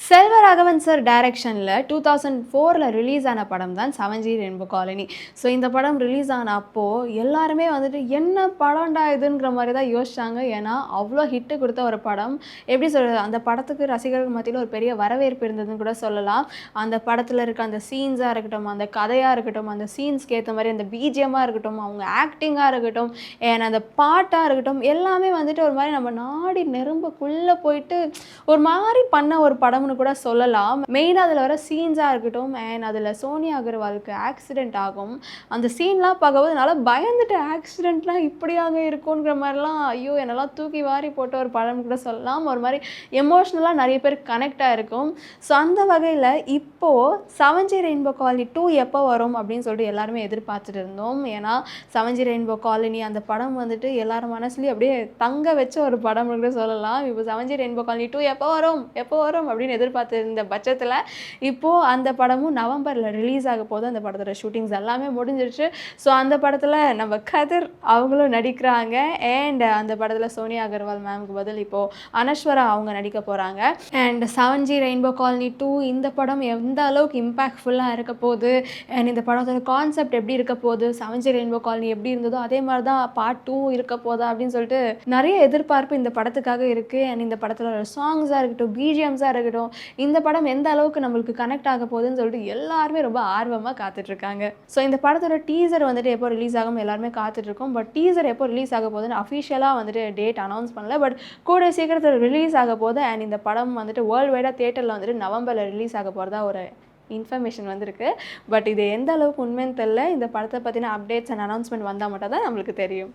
Selvaraghavan sir டைரக்ஷனில் 2004 release ஆன படம் தான் 7G ரெயின்போ காலனி. ஸோ இந்த படம் ரிலீஸ் ஆன அப்போது எல்லாருமே வந்துட்டு என்ன படம்டா இதுங்கிற மாதிரி தான் யோசிச்சாங்க. ஏன்னா அவ்வளோ ஹிட்டு கொடுத்த ஒரு படம். எப்படி சொல்கிறது, அந்த படத்துக்கு ரசிகர்கள் மத்தியில் ஒரு பெரிய வரவேற்பு இருந்ததுன்னு கூட சொல்லலாம். அந்த படத்தில் இருக்க அந்த சீன்ஸாக இருக்கட்டும், அந்த கதையாக இருக்கட்டும், அந்த சீன்ஸ்க்கு ஏற்ற மாதிரி அந்த பிஜிஎம்மாக இருக்கட்டும், அவங்க ஆக்டிங்காக இருக்கட்டும், ஏன்னா அந்த பாட்டாக இருக்கட்டும், எல்லாமே வந்துட்டு ஒரு மாதிரி நம்ம நாடி நெரும்புக்குள்ளே போயிட்டு ஒரு மாதிரி பண்ண ஒரு படம்னு கூட சொல்லலாம். மெயினாக அதில் வர சீன்ஸாக இருக்கட்டும், அண்ட் அதில் சோனியா அகர்வாலுக்கு ஆக்சிடெண்ட் ஆகும். அந்த சீன்லாம் பார்க்கும்போது நல்லா பயந்துட்டு, ஆக்சிடெண்ட்லாம் இப்படியாக இருக்குங்கிற மாதிரிலாம் ஐயோ என்னெல்லாம் தூக்கி வாரி போட்ட ஒரு படம்னு கூட சொல்லலாம். ஒரு மாதிரி எமோஷ்னலாக நிறைய பேர் கனெக்ட் ஆகிருக்கும். ஸோ அந்த வகையில் இப்போது 7G ரெயின்போ காலனி 2 எப்போ வரும் அப்படின்னு சொல்லிட்டு எல்லாருமே எதிர்பார்த்துட்டு இருந்தோம். ஏன்னா 7G ரெயின்போ காலனி அந்த படம் வந்துட்டு எல்லாரும் மனசுலேயும் அப்படியே தங்க வச்ச ஒரு படம்னு கூட சொல்லலாம். இப்போ 7G ரெயின்போ காலனி 2 எப்போ வரும் அப்படின்னு எதிர்பார்த்து இருந்த பட்சத்தில் இப்போது அந்த படமும் நவம்பரில் ரிலீஸ் ஆக போது. அந்த படத்தோட ஷூட்டிங்ஸ் எல்லாமே முடிஞ்சிருச்சு. ஸோ அந்த படத்தில் நம்ம கதிர் அவங்களும் நடிக்கிறாங்க. அண்ட் அந்த படத்தில் சோனியா அகர்வால் மேம்க்கு பதில் இப்போது அனஸ்வரா அவங்க நடிக்க போகிறாங்க. அண்ட் 7G ரெயின்போ காலனி 2 இந்த படம் எந்த அளவுக்கு இம்பேக்ட்ஃபுல்லாக இருக்க போகுது, அண்ட் இந்த படத்தோட கான்செப்ட் எப்படி இருக்க போகுது, 7G ரெயின்போ காலனி எப்படி இருந்ததோ அதே மாதிரி தான் பார்ட் 2 இருக்க போதா அப்படின்னு சொல்லிட்டு நிறைய எதிர்பார்ப்பு இந்த படத்துக்காக இருக்குது. அண்ட் இந்த படத்தில் ஒரு சாங்ஸாக இருக்கட்டும், பிஜிஎம்ஸாக இருக்கட்டும், இந்த படம் எந்த அளவுக்கு நம்மளுக்கு கனெக்ட் ஆக போகுதுன்னு சொல்லிட்டு எல்லாருமே ரொம்ப ஆர்வமாக காத்துட்ருக்காங்க. ஸோ இந்த படத்தோட டீசர் வந்துட்டு எப்போ ரிலீஸ் ஆகும் எல்லாருமே காத்துட்ருக்கோம். பட் டீசர் எப்போ ரிலீஸ் ஆக போகுதுன்னு அஃபிஷியலாக வந்துட்டு டேட் அனௌன்ஸ் பண்ணல. பட் கூட சீக்கிரத்தில் ரிலீஸ் ஆக போகுது. அண்ட் இந்த படம் வந்துட்டு வேர்ல்டு வைடாக தியேட்டரில் வந்துட்டு நவம்பரில் ரிலீஸ் ஆக போகிறதா ஒரு இன்ஃபர்மேஷன் வந்திருக்கு. பட் இது எந்த அளவுக்கு உண்மைன்னு தெரியல. இந்த படத்தை பற்றின அப்டேட்ஸ் அண்ட் அனௌன்ஸ்மெண்ட் வந்தால் மட்டும் தான் நம்மளுக்கு தெரியும்.